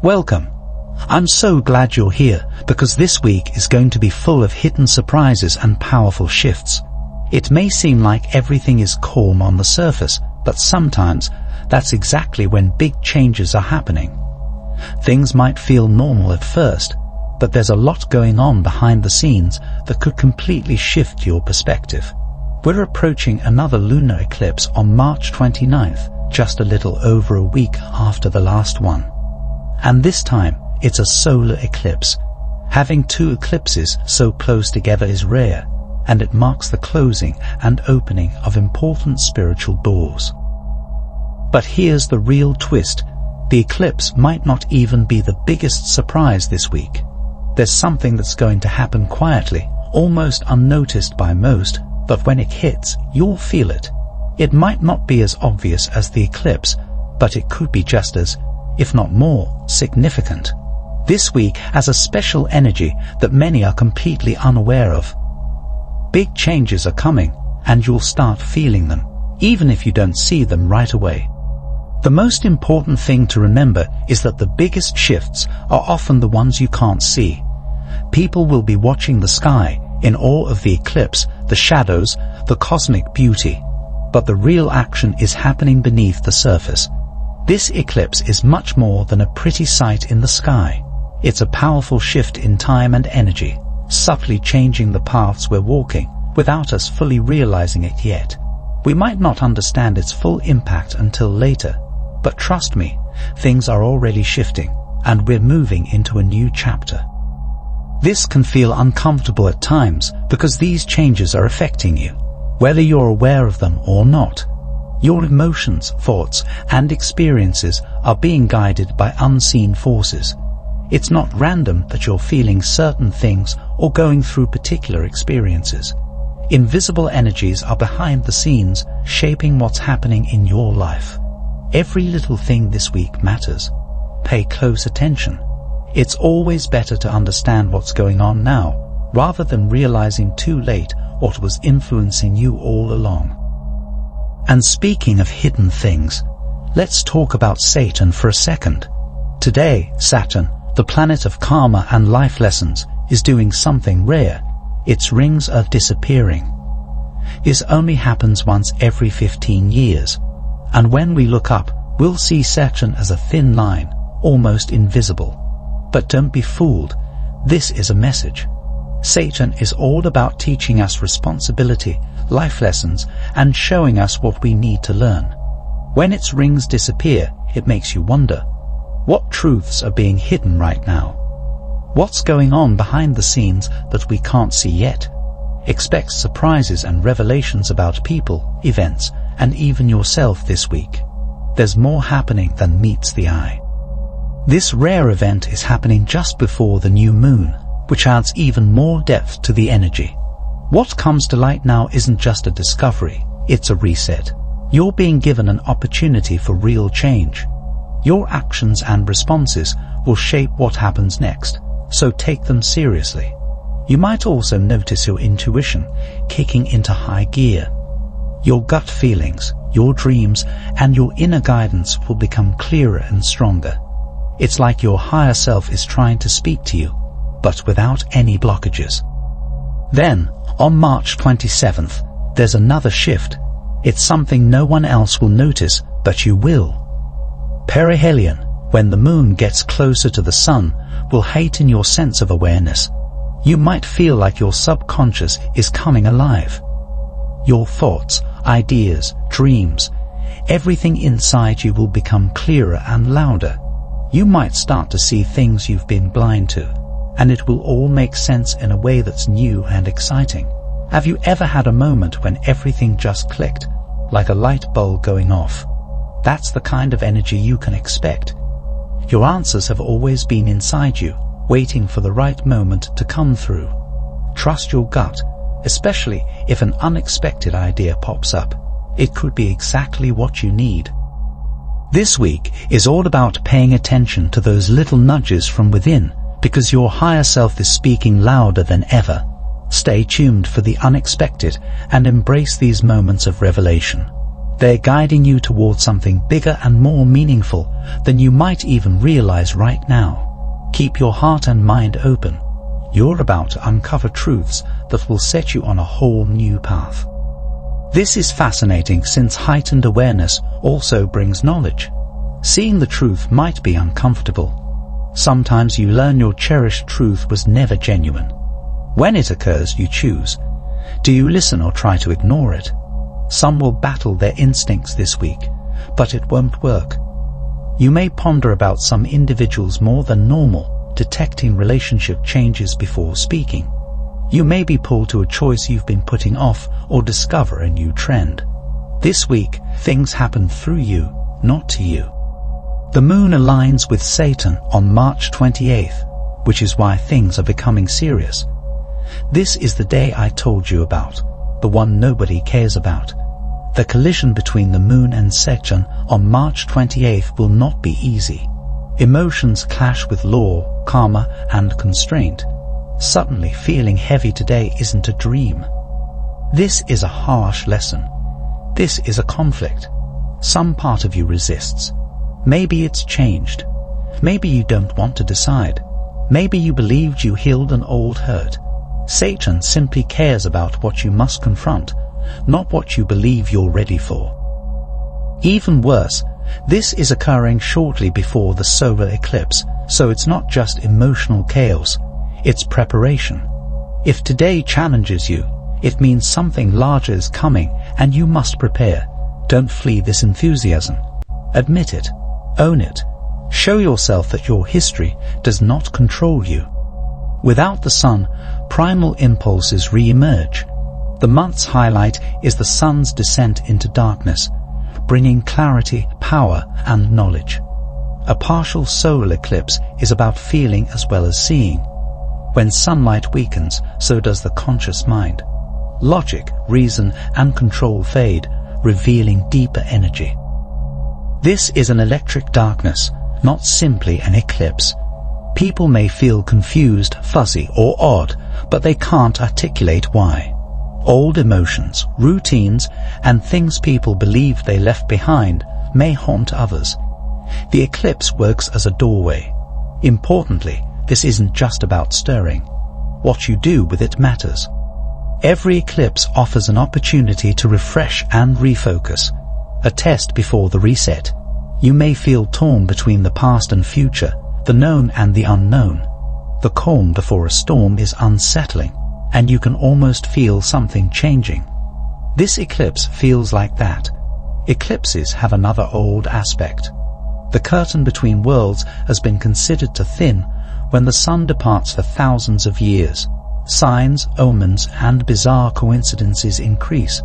Welcome. I'm so glad you're here, because this week is going to be full of hidden surprises and powerful shifts. It may seem like everything is calm on the surface, but sometimes that's exactly when big changes are happening. Things might feel normal at first, but there's a lot going on behind the scenes that could completely shift your perspective. We're approaching another lunar eclipse on March 29th, just a little over a week after the last one. And this time, it's a solar eclipse. Having two eclipses so close together is rare, and it marks the closing and opening of important spiritual doors. But here's the real twist. The eclipse might not even be the biggest surprise this week. There's something that's going to happen quietly, almost unnoticed by most, but when it hits, you'll feel it. It might not be as obvious as the eclipse, but it could be just as, if not more, significant. This week has a special energy that many are completely unaware of. Big changes are coming, and you'll start feeling them, even if you don't see them right away. The most important thing to remember is that the biggest shifts are often the ones you can't see. People will be watching the sky, in awe of the eclipse, the shadows, the cosmic beauty. But the real action is happening beneath the surface. This eclipse is much more than a pretty sight in the sky. It's a powerful shift in time and energy, subtly changing the paths we're walking, without us fully realizing it yet. We might not understand its full impact until later, but trust me, things are already shifting, and we're moving into a new chapter. This can feel uncomfortable at times because these changes are affecting you, whether you're aware of them or not. Your emotions, thoughts, and experiences are being guided by unseen forces. It's not random that you're feeling certain things or going through particular experiences. Invisible energies are behind the scenes, shaping what's happening in your life. Every little thing this week matters. Pay close attention. It's always better to understand what's going on now, rather than realizing too late what was influencing you all along. And speaking of hidden things, let's talk about Saturn for a second. Today, Saturn, the planet of karma and life lessons, is doing something rare. Its rings are disappearing. This only happens once every 15 years. And when we look up, we'll see Saturn as a thin line, almost invisible. But don't be fooled. This is a message. Saturn is all about teaching us responsibility, life lessons, and showing us what we need to learn. When its rings disappear, it makes you wonder, what truths are being hidden right now? What's going on behind the scenes that we can't see yet? Expect surprises and revelations about people, events, and even yourself this week. There's more happening than meets the eye. This rare event is happening just before the new moon, which adds even more depth to the energy. What comes to light now isn't just a discovery, it's a reset. You're being given an opportunity for real change. Your actions and responses will shape what happens next, so take them seriously. You might also notice your intuition kicking into high gear. Your gut feelings, your dreams, and your inner guidance will become clearer and stronger. It's like your higher self is trying to speak to you, but without any blockages. Then, on March 27th, there's another shift. It's something no one else will notice, but you will. Perihelion, when the moon gets closer to the sun, will heighten your sense of awareness. You might feel like your subconscious is coming alive. Your thoughts, ideas, dreams, everything inside you will become clearer and louder. You might start to see things you've been blind to, and it will all make sense in a way that's new and exciting. Have you ever had a moment when everything just clicked, like a light bulb going off? That's the kind of energy you can expect. Your answers have always been inside you, waiting for the right moment to come through. Trust your gut, especially if an unexpected idea pops up. It could be exactly what you need. This week is all about paying attention to those little nudges from within, because your higher self is speaking louder than ever. Stay tuned for the unexpected and embrace these moments of revelation. They're guiding you towards something bigger and more meaningful than you might even realize right now. Keep your heart and mind open. You're about to uncover truths that will set you on a whole new path. This is fascinating since heightened awareness also brings knowledge. Seeing the truth might be uncomfortable. Sometimes you learn your cherished truth was never genuine. When it occurs, you choose. Do you listen or try to ignore it? Some will battle their instincts this week, but it won't work. You may ponder about some individuals more than normal, detecting relationship changes before speaking. You may be pulled to a choice you've been putting off or discover a new trend. This week, things happen through you, not to you. The moon aligns with Saturn on March 28th, which is why things are becoming serious. This is the day I told you about, the one nobody cares about. The collision between the moon and Saturn on March 28th will not be easy. Emotions clash with law, karma, and constraint. Suddenly feeling heavy today isn't a dream. This is a harsh lesson. This is a conflict. Some part of you resists. Maybe it's changed. Maybe you don't want to decide. Maybe you believed you healed an old hurt. Saturn simply cares about what you must confront, not what you believe you're ready for. Even worse, this is occurring shortly before the solar eclipse, so it's not just emotional chaos, it's preparation. If today challenges you, it means something larger is coming and you must prepare. Don't flee this enthusiasm. Admit it. Own it. Show yourself that your history does not control you. Without the sun, primal impulses re-emerge. The month's highlight is the sun's descent into darkness, bringing clarity, power, and knowledge. A partial solar eclipse is about feeling as well as seeing. When sunlight weakens, so does the conscious mind. Logic, reason, and control fade, revealing deeper energy. This is an electric darkness, not simply an eclipse. People may feel confused, fuzzy, or odd, but they can't articulate why. Old emotions, routines, and things people believe they left behind may haunt others. The eclipse works as a doorway. Importantly, this isn't just about stirring. What you do with it matters. Every eclipse offers an opportunity to refresh and refocus. A test before the reset. You may feel torn between the past and future, the known and the unknown. The calm before a storm is unsettling, and you can almost feel something changing. This eclipse feels like that. Eclipses have another old aspect. The curtain between worlds has been considered to thin when the sun departs for thousands of years. Signs, omens, and bizarre coincidences increase.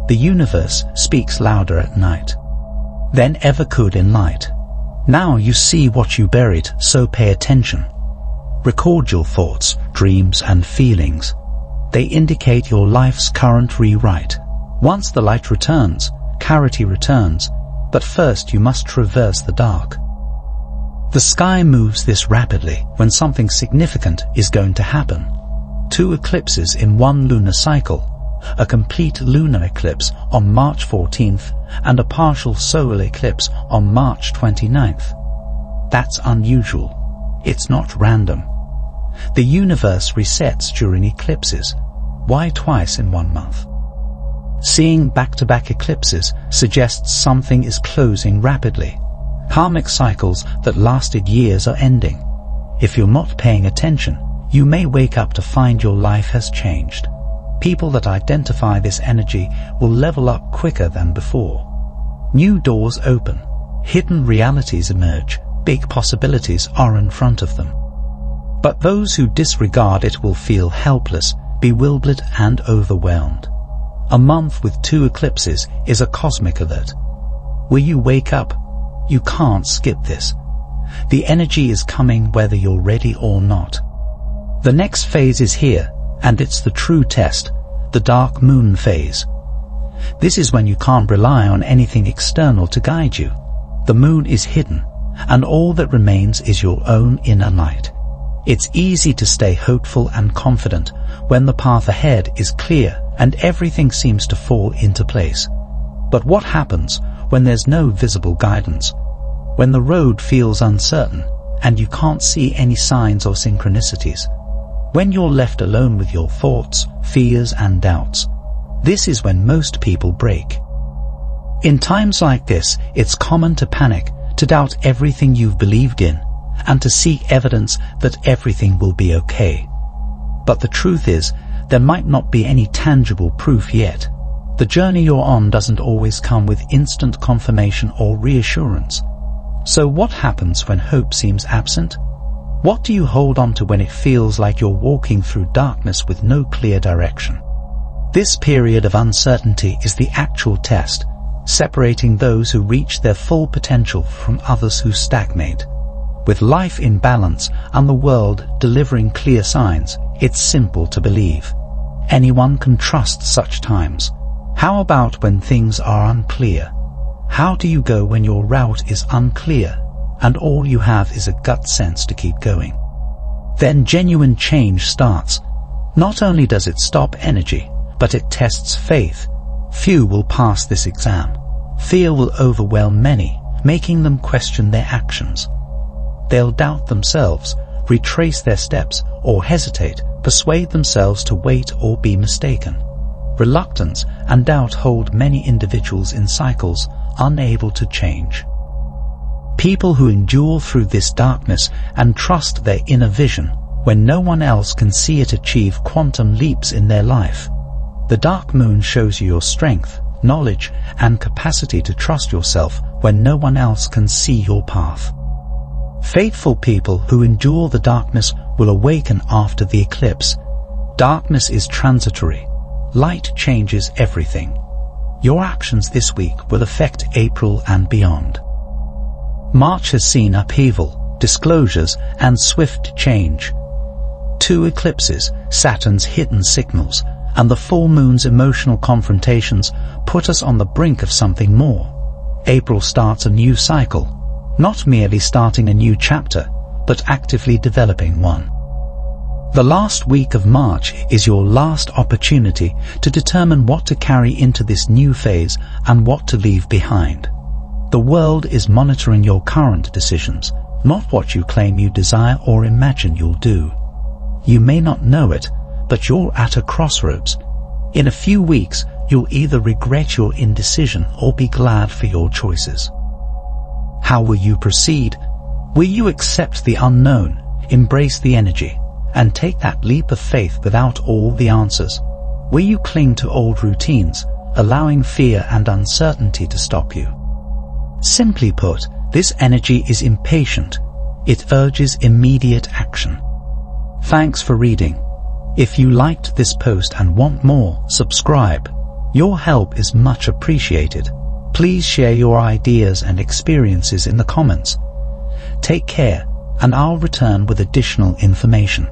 The universe speaks louder at night than ever could in light. Now you see what you buried, so pay attention. Record your thoughts, dreams, and feelings. They indicate your life's current rewrite. Once the light returns, clarity returns, but first you must traverse the dark. The sky moves this rapidly when something significant is going to happen. 2 eclipses in one lunar cycle, a complete lunar eclipse on March 14th and a partial solar eclipse on March 29th. That's unusual. It's not random. The universe resets during eclipses. Why twice in 1 month? Seeing back-to-back eclipses suggests something is closing rapidly. Karmic cycles that lasted years are ending. If you're not paying attention, you may wake up to find your life has changed. People that identify this energy will level up quicker than before. New doors open. Hidden realities emerge. Big possibilities are in front of them. But those who disregard it will feel helpless, bewildered, and overwhelmed. A month with 2 eclipses is a cosmic alert. Will you wake up? You can't skip this. The energy is coming whether you're ready or not. The next phase is here, and it's the true test, the dark moon phase. This is when you can't rely on anything external to guide you. The moon is hidden, and all that remains is your own inner light. It's easy to stay hopeful and confident when the path ahead is clear and everything seems to fall into place. But what happens when there's no visible guidance? When the road feels uncertain and you can't see any signs or synchronicities? When you're left alone with your thoughts, fears and doubts? This is when most people break. In times like this, it's common to panic, to doubt everything you've believed in, and to seek evidence that everything will be okay. But the truth is, there might not be any tangible proof yet. The journey you're on doesn't always come with instant confirmation or reassurance. So what happens when hope seems absent? What do you hold on to when it feels like you're walking through darkness with no clear direction? This period of uncertainty is the actual test, separating those who reach their full potential from others who stagnate. With life in balance and the world delivering clear signs, it's simple to believe. Anyone can trust such times. How about when things are unclear? How do you go when your route is unclear and all you have is a gut sense to keep going? Then genuine change starts. Not only does it stop energy, but it tests faith. Few will pass this exam. Fear will overwhelm many, making them question their actions. They'll doubt themselves, retrace their steps, or hesitate, persuade themselves to wait or be mistaken. Reluctance and doubt hold many individuals in cycles, unable to change. People who endure through this darkness and trust their inner vision, when no one else can see it, achieve quantum leaps in their life. The dark moon shows you your strength, knowledge, and capacity to trust yourself when no one else can see your path. Faithful people who endure the darkness will awaken after the eclipse. Darkness is transitory. Light changes everything. Your actions this week will affect April and beyond. March has seen upheaval, disclosures, and swift change. 2 eclipses, Saturn's hidden signals, and the full moon's emotional confrontations put us on the brink of something more. April starts a new cycle, not merely starting a new chapter, but actively developing one. The last week of March is your last opportunity to determine what to carry into this new phase and what to leave behind. The world is monitoring your current decisions, not what you claim you desire or imagine you'll do. You may not know it, but you're at a crossroads. In a few weeks, you'll either regret your indecision or be glad for your choices. How will you proceed? Will you accept the unknown, embrace the energy, and take that leap of faith without all the answers? Will you cling to old routines, allowing fear and uncertainty to stop you? Simply put, this energy is impatient. It urges immediate action. Thanks for reading. If you liked this post and want more, subscribe. Your help is much appreciated. Please share your ideas and experiences in the comments. Take care, and I'll return with additional information.